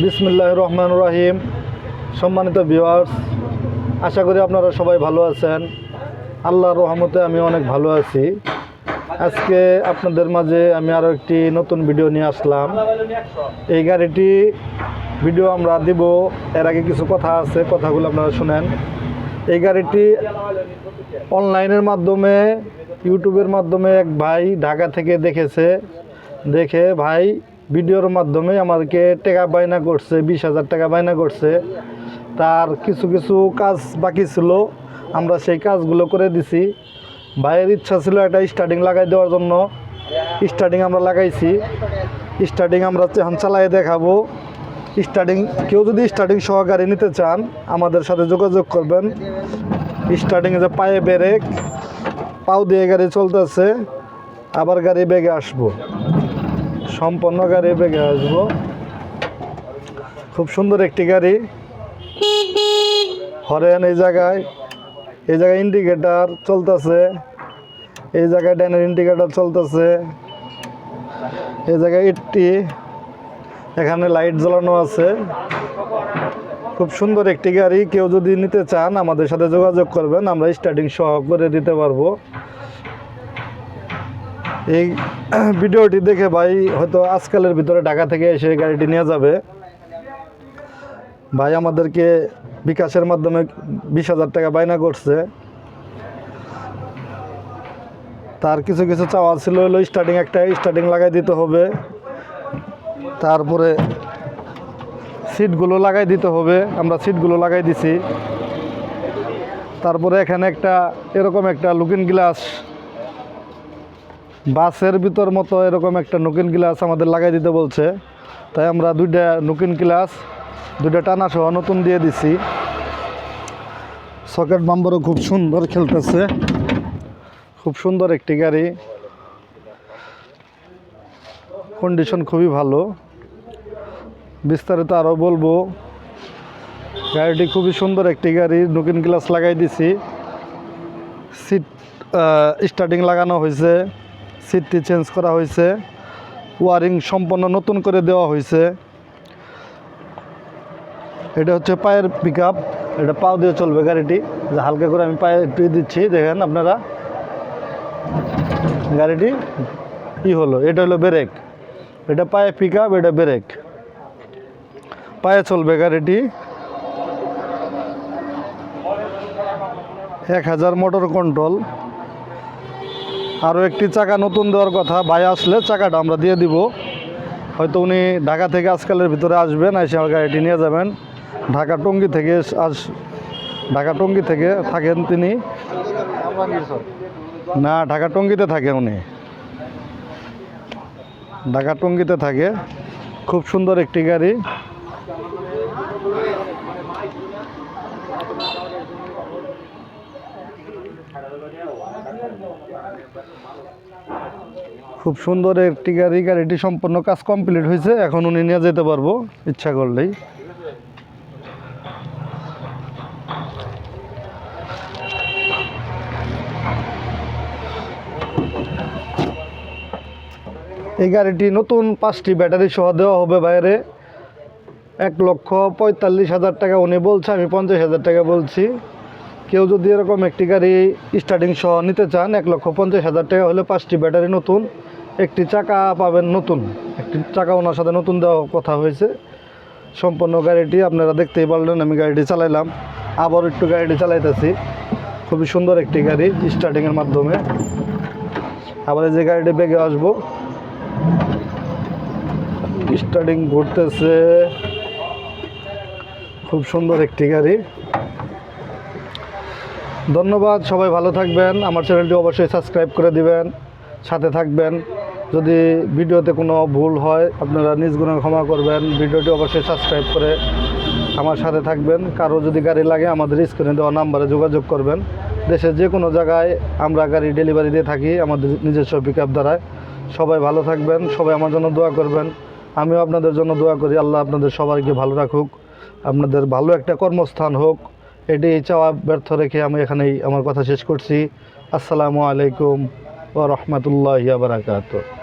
বিসমিল্লাহির রহমানির রহিম। সম্মানিত ভিউয়ার্স, আশা করি আপনারা সবাই ভালো আছেন। আল্লাহর রহমতে আমি অনেক ভালো আছি। আজকে আপনাদের মাঝে আমি আরও একটি নতুন ভিডিও নিয়ে আসলাম। এই গাড়িটি ভিডিও আমরা দিব, এর আগে কিছু কথা আছে, কথাগুলো আপনারা শুনেন। এই গাড়িটি অনলাইনের মাধ্যমে, ইউটিউবের মাধ্যমে এক ভাই ঢাকা থেকে দেখেছে, দেখে ভাই ভিডিওর মাধ্যমে আমাকে টাকা বায়না করছে, 20,000 টাকা বায়না করছে। তার কিছু কিছু কাজ বাকি ছিল, আমরা সেই কাজগুলো করে দিছি। ভাইয়ের ইচ্ছা ছিল একটা স্টার্টিং লাগাই দেওয়ার জন্য। স্টার্টিং আমরা লাগাইছি। স্টার্টিং আমরা এখন চালাই দেখাবো। স্টার্টিং কেউ যদি স্টার্টিং সহ গাড়ি নিতে চান আমাদের সাথে যোগাযোগ করবেন। স্টার্টিংয়ে যে পায়ে ব্রেক, পাও দিয়ে গাড়ি চলতেছে, আবার গাড়ি বেগে আসবো, সম্পূর্ণ গাড়ি বেগে আসবো। খুব সুন্দর একটি গাড়ি। হরেন এই জায়গায় ইন্ডিকেটার চলতেছে, এই জায়গায় ডাইনের ইন্ডিকেটার চলতেছে, এই জায়গায় 80, এখানে লাইট জ্বালানো আছে। খুব সুন্দর একটি গাড়ি। কেউ যদি নিতে চান আমাদের সাথে যোগাযোগ করবেন, আমরা স্টার্টিং সহ করে দিতে পারবো। এই ভিডিওটি দেখে ভাই হয়তো আজকালের ভিতরে ঢাকা থেকে এসে গাড়িটি নিয়ে যাবে। ভাই আমাদেরকে বিকাশের মাধ্যমে 20,000 টাকা বায়না করছে। তার কিছু কিছু চাওয়া ছিল, হলো স্টার্টিং লাগাই দিতে হবে, তারপরে সিটগুলো লাগাই দিতে হবে। আমরা সিটগুলো লাগাই দিছি। তারপরে এখানে এরকম একটা লুকিং গ্লাস, বাসের ভিতর মতো এরকম একটা লুকিং গ্লাস আমাদের লাগাই দিতে বলছে। তাই আমরা দুইটা লুকিং গ্লাস, দুইটা টানা সহ নতুন দিয়ে দিছি। সকেট বাম্বারও খুব সুন্দর খেলতেছে। খুব সুন্দর একটি গাড়ি, কন্ডিশন খুবই ভালো। বিস্তারিত আরও বলবো। গাড়িটি খুবই সুন্দর একটি গাড়ি। লুকিং গ্লাস লাগাই দিছি, সিট স্টার্টিং লাগানো হয়েছে, সিটটি চেঞ্জ করা হয়েছে, ওয়ারিং সম্পূর্ণ নতুন করে দেওয়া হয়েছে। এটা হচ্ছে পায়ের পিক আপ, এটা পাও দিয়ে চলবে গাড়িটি। হালকা করে আমি পায়ে একটু দিচ্ছি, দেখেন আপনারা। গাড়িটি হলো, এটা হলো ব্রেক, এটা পায়ে পিক আপ, এটা ব্রেক, পায়ে চলবে গাড়িটি। 1000 মোটর কন্ট্রোল। আরও একটি চাকা নতুন দেওয়ার কথা, ভাই আসলে চাকাটা আমরা দিয়ে দিব। হয়তো উনি ঢাকা থেকে আজকালের ভিতরে আসবেন, এসে আমার গাড়িটি নিয়ে যাবেন। ঢাকা টঙ্গী থেকে থাকেন তিনি, না ঢাকা টঙ্গীতে থাকে উনি, ঢাকা টঙ্গীতে থাকে। খুব সুন্দর একটি গাড়ি। খুব সুন্দর একটি গাড়ি। গাড়িটি সম্পূর্ণ কাজ কমপ্লিট হয়েছে, এখন উনি নিয়ে যেতে পারবো ইচ্ছা করলেই। এই গাড়িটি নতুন 5টি ব্যাটারি সহ দেওয়া হবে বাইরে। 1,45,000 টাকা উনি বলছে, আমি 50,000 টাকা বলছি। কেউ যদি এরকম একটি গাড়ি স্টার্টিং সহ নিতে চান, 1,50,000 টাকা হলে 5টি ব্যাটারি নতুন, একটি চাকা পাবেন নতুন, একটি চাকা ওনার সাথে নতুন দেওয়া কথা হয়েছে। সম্পূর্ণ গাড়িটি আপনারা দেখতেই পারলেন, আমি গাড়িটি চালাইলাম, আবার একটু গাড়িটি চালাইতেছি। খুবই সুন্দর একটি গাড়ি স্টার্টিংয়ের মাধ্যমে। আবার এই যে গাড়িটি বেগে আসবো, স্টার্টিং ঘুরতেছে। খুব সুন্দর একটি গাড়ি। ধন্যবাদ, সবাই ভালো থাকবেন। আমার চ্যানেলটি অবশ্যই সাবস্ক্রাইব করে দিবেন, সাথে থাকবেন। যদি ভিডিওতে কোনো ভুল হয় আপনারা নিজ গুণে ক্ষমা করবেন। ভিডিওটি অবশ্যই সাবস্ক্রাইব করে আমার সাথে থাকবেন। কারো যদি গাড়ি লাগে আমাদের স্ক্রিনে দেওয়া নাম্বারে যোগাযোগ করবেন। দেশের যে কোনো জায়গায় আমরা গাড়ি ডেলিভারি দিয়ে থাকি আমাদের নিজস্ব পিক আপ দ্বারায়। সবাই ভালো থাকবেন, সবাই আমার জন্য দোয়া করবেন, আমিও আপনাদের জন্য দোয়া করি। আল্লাহ আপনাদের সবাইকে ভালো রাখুক, আপনাদের ভালো একটা কর্মস্থান হোক, এটি চাওয়া ব্যর্থ রেখে আমি এখানেই আমার কথা শেষ করছি। আসসালামু আলাইকুম ওয়া রাহমাতুল্লাহি ওয়া বারাকাতুহু।